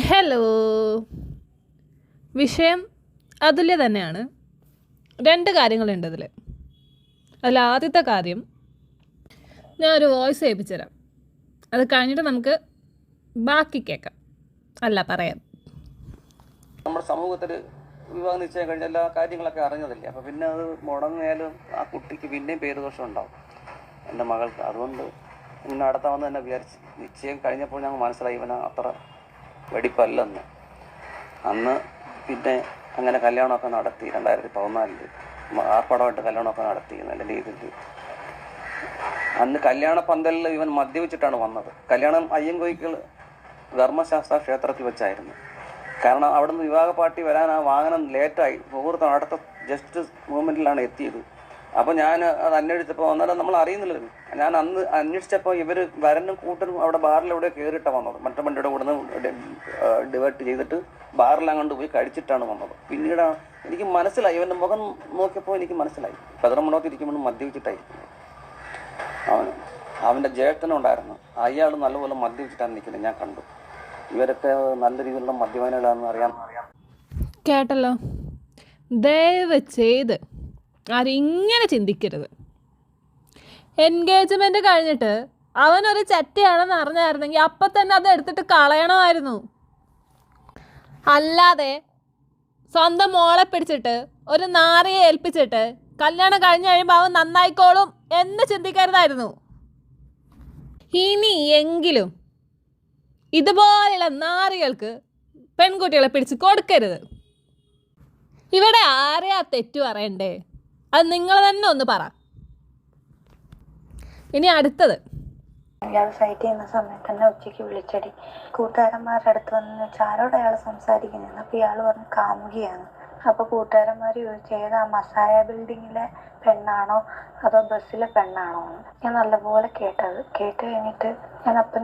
Hello. വിഷയം അതുല്യ തന്നെയാണ്. രണ്ട് കാര്യങ്ങളുണ്ട് അതിൽ ആദ്യത്തെ കാര്യം ഞാനൊരു വോയിസ് കേൾപ്പിച്ചു തരാം. അത് കഴിഞ്ഞിട്ട് നമുക്ക് ബാക്കി കേൾക്കാം. പറയാം. നമ്മുടെ സമൂഹത്തിൽ വിവാഹ നിശ്ചയം കഴിഞ്ഞ എല്ലാ കാര്യങ്ങളൊക്കെ അറിഞ്ഞതല്ലേ. അപ്പോൾ പിന്നെ അത് മുടങ്ങിയാലും ആ കുട്ടിക്ക് പിന്നെയും പേരുദോഷം ഉണ്ടാവും, എൻ്റെ മകൾക്ക്. അതുകൊണ്ട് ഇങ്ങനെ നടത്താമെന്ന് തന്നെ വിചാരിച്ച് നിശ്ചയം കഴിഞ്ഞപ്പോൾ ഞങ്ങൾ മനസ്സിലായി ഇവന് അത്ര വെടിപ്പല്ലെന്ന്. അന്ന് പിന്നെ അങ്ങനെ കല്യാണമൊക്കെ നടത്തി. 2014 ആർപ്പാടമായിട്ട് കല്യാണമൊക്കെ നടത്തി നല്ല രീതിയിൽ. അന്ന് കല്യാണ പന്തലിൽ ഇവൻ മദ്യപിച്ചിട്ടാണ് വന്നത്. കല്യാണം അയ്യൻകോയിക്കൽ ധർമ്മശാസ്ത്ര ക്ഷേത്രത്തിൽ വെച്ചായിരുന്നു. കാരണം അവിടെ നിന്ന് വിവാഹ പാർട്ടി വരാൻ ആ വാഹനം ലേറ്റായി. മുഹൂർത്തം അടുത്ത ജസ്റ്റ് മൂമെൻറ്റിലാണ് എത്തിയത്. അപ്പോൾ ഞാൻ അത് അന്വേഷിച്ചപ്പോൾ അന്നേരം നമ്മൾ അറിയുന്നില്ലല്ലോ. ഞാൻ അന്ന് അന്വേഷിച്ചപ്പോൾ ഇവർ വരനും കൂട്ടനും അവിടെ ബാറിലൂടെ കയറിയിട്ടാണ് വന്നത്. മറ്റേ വണ്ടിയുടെ കൂടെ നിന്ന് ഡിവേർട്ട് ചെയ്തിട്ട് ബാറിലങ്ങോട്ട് പോയി കഴിച്ചിട്ടാണ് വന്നത്. പിന്നീട് എനിക്ക് മനസ്സിലായി, ഇവൻ്റെ മുഖം നോക്കിയപ്പോൾ എനിക്ക് മനസ്സിലായി പതിരമുണ്ടോത്തിരിക്കുമ്പോഴും മദ്യപിച്ചിട്ടായിരിക്കും. അവൻ്റെ ജ്യേഷ്ഠനുണ്ടായിരുന്നു, അയാൾ നല്ലപോലെ മദ്യപിച്ചിട്ടാണ് നിൽക്കുന്നത്, ഞാൻ കണ്ടു. ഇവരൊക്കെ നല്ല രീതിയിലുള്ള മദ്യപാനികളാണെന്ന് അറിയാം. കേട്ടല്ലോ. ദയവ് ചെയ്ത് ആരിങ്ങനെ ചിന്തിക്കരുത്. എൻഗേജ്മെന്റ് കഴിഞ്ഞിട്ട് അവനൊരു ചട്ടിയാണെന്ന് അറിഞ്ഞായിരുന്നെങ്കിൽ അപ്പം തന്നെ അത് എടുത്തിട്ട് കളയണമായിരുന്നു. അല്ലാതെ സ്വന്തം മോളെ പിടിച്ചിട്ട് ഒരു നാറിയെ ഏൽപ്പിച്ചിട്ട് കല്യാണം കഴിഞ്ഞ് കഴിയുമ്പോൾ അവൻ നന്നായിക്കോളും എന്ന് ചിന്തിക്കരുതായിരുന്നു. ഇനിയെങ്കിലും ഇതുപോലെയുള്ള നാറികൾക്ക് പെൺകുട്ടികളെ പിടിച്ച് കൊടുക്കരുത്. ഇവിടെ ആരെയാ തെറ്റു പറയണ്ടേ? അത് നിങ്ങൾ തന്നെ ഒന്ന് പറ. ഇനി അടുത്തത്, ഇയാൾ ഫൈറ്റ് ചെയ്യുന്ന സമയത്ത് തന്നെ ഉച്ചയ്ക്ക് വിളിച്ചടി കൂട്ടുകാരന്മാരുടെ അടുത്ത് വന്ന് ആരോട് അയാൾ സംസാരിക്കുന്നത്. അപ്പോൾ ഇയാൾ പറഞ്ഞ് കാമുകിയാണ്. അപ്പോൾ കൂട്ടുകാരന്മാർ ചോദിച്ചു ഏതാ, മസായ ബിൽഡിങ്ങിലെ പെണ്ണാണോ അതോ ബസ്സിലെ പെണ്ണാണോ എന്ന്. ഞാൻ നല്ലപോലെ കേട്ട് കഴിഞ്ഞിട്ട്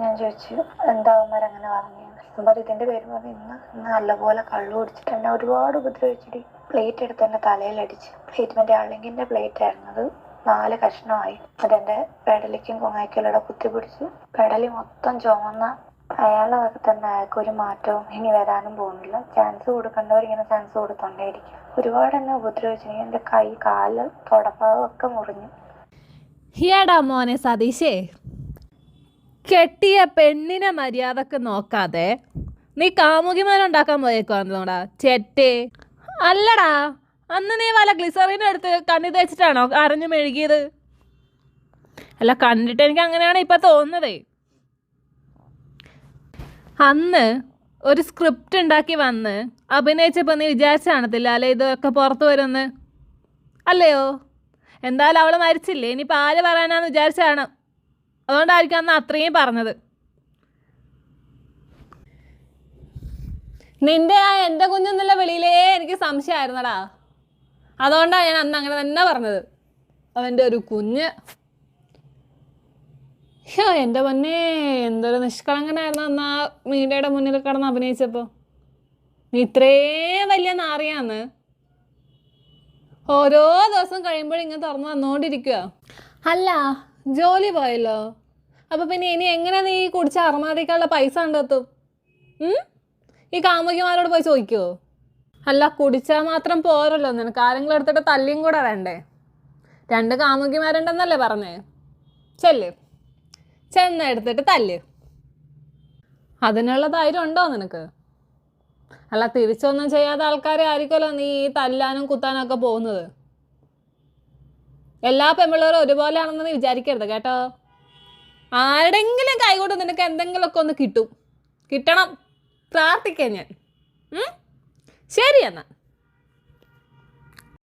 ഞാൻ ചോദിച്ചു എന്താ അവന്മാരങ്ങനെ പറഞ്ഞു. അപ്പോൾ ഇതിൻ്റെ പേര് പറഞ്ഞ് ഇന്ന് നല്ലപോലെ കള്ളു കുടിച്ചിട്ട് എന്നെ ഒരുപാട് ഉപദ്രവിച്ചിട്ട് പ്ലേറ്റ് എടുത്ത് എൻ്റെ തലയിലടിച്ച്. പ്ലേറ്റ് മറ്റേ അളിങ്ങിൻ്റെ പ്ലേറ്റ് ആയിരുന്നു, അത് 4 കഷ്ണമായി. അതെൻ്റെ പെടലിക്കും കൊങ്ങായ്ക്കലൂടെ കുത്തിപ്പിടിച്ചു. പെടലി മൊത്തം ചുമന്ന. അയാളൊക്കെ തന്നെ അയാൾക്ക് ഒരു മാറ്റവും ഇനി വരാനും പോകുന്നില്ല. ചാൻസ് കൊടുക്കേണ്ടവരിങ്ങനെ ചാൻസ് കൊടുത്തോണ്ടേയിരിക്കും. ഒരുപാട് എന്നെ ഉപദ്രവിച്ചു. എൻ്റെ കൈ, കാല്, തുടപ്പാവൊക്കെ മുറിഞ്ഞു. ഹിയാടാ മോനെ സതീശേ, കെട്ടിയ പെണ്ണിനെ മര്യാദക്ക് നോക്കാതെ നീ കാമുകിമാരുണ്ടാക്കാൻ പോയേക്കാന്നോടാ ചെറ്റേ. അല്ലടാ, അന്ന് നീ വല്ല ഗ്ലിസറിനും എടുത്ത് കണ്ണി തേച്ചിട്ടാണോ അറിഞ്ഞു മെഴുകിയത്? അല്ല, കണ്ടിട്ട് എനിക്ക് അങ്ങനെയാണ് ഇപ്പം തോന്നുന്നത്. അന്ന് ഒരു സ്ക്രിപ്റ്റ് ഉണ്ടാക്കി വന്ന് അഭിനയിച്ചപ്പോൾ നീ വിചാരിച്ചു കാണത്തില്ല അല്ലേ ഇതൊക്കെ പുറത്ത് വരുമെന്ന്? അല്ലയോ? എന്തായാലും അവൾ മരിച്ചില്ലേ, ഇനിയിപ്പോൾ ആര് പറയാനാന്ന് വിചാരിച്ചാണ്. അതുകൊണ്ടായിരിക്കും അന്ന് അത്രയും പറഞ്ഞത്. നിന്റെ ആ എൻ്റെ കുഞ്ഞെന്നുള്ള വിളിയിലേ എനിക്ക് സംശയമായിരുന്നടാ. അതുകൊണ്ടാണ് ഞാൻ അന്ന് അങ്ങനെ തന്നെ പറഞ്ഞത്, അവൻ്റെ ഒരു കുഞ്ഞ്. എൻ്റെ പൊന്നേ, എന്തൊരു നിഷ്കളങ്കനായിരുന്നു അന്ന് ആ മീഡിയയുടെ മുന്നിൽ കിടന്ന് അഭിനയിച്ചപ്പോൾ. നീ ഇത്രയും വലിയ നാറിയാന്ന് ഓരോ ദിവസം കഴിയുമ്പോഴും ഇങ്ങനെ തുറന്നു വന്നുകൊണ്ടിരിക്കുക. അല്ല, ജോലി പോയല്ലോ. അപ്പോൾ പിന്നെ ഇനി എങ്ങനെ നീ കുടിച്ച അറമാദിക്കാനുള്ള പൈസ കണ്ടെത്തും? ഈ കാമുകിമാരോട് പോയി ചോദിക്കുമോ? അല്ല, കുടിച്ചാൽ മാത്രം പോരല്ലോ, നിനക്ക് ആരെങ്കിലും എടുത്തിട്ട് തല്ലിയും കൂടെ വേണ്ടേ? 2 കാമുകിമാരുണ്ടെന്നല്ലേ പറഞ്ഞേ? ചെന്നെടുത്തിട്ട് തല്ല്. അതിനുള്ള ധൈര്യം ഉണ്ടോ നിനക്ക്? അല്ല, തിരിച്ചൊന്നും ചെയ്യാത്ത ആൾക്കാരെ ആയിരിക്കുമല്ലോ നീ തല്ലാനും കുത്താനും ഒക്കെ പോകുന്നത്. എല്ലാ പെൺപിള്ളേരും ഒരുപോലെയാണെന്ന് നീ വിചാരിക്കരുത് കേട്ടോ. ആരുടെങ്കിലും കൈകൊണ്ട് നിനക്ക് എന്തെങ്കിലുമൊക്കെ ഒന്ന് കിട്ടണം. പ്രാർത്ഥിക്കാം ഞാൻ. ശരി എന്നാൽ.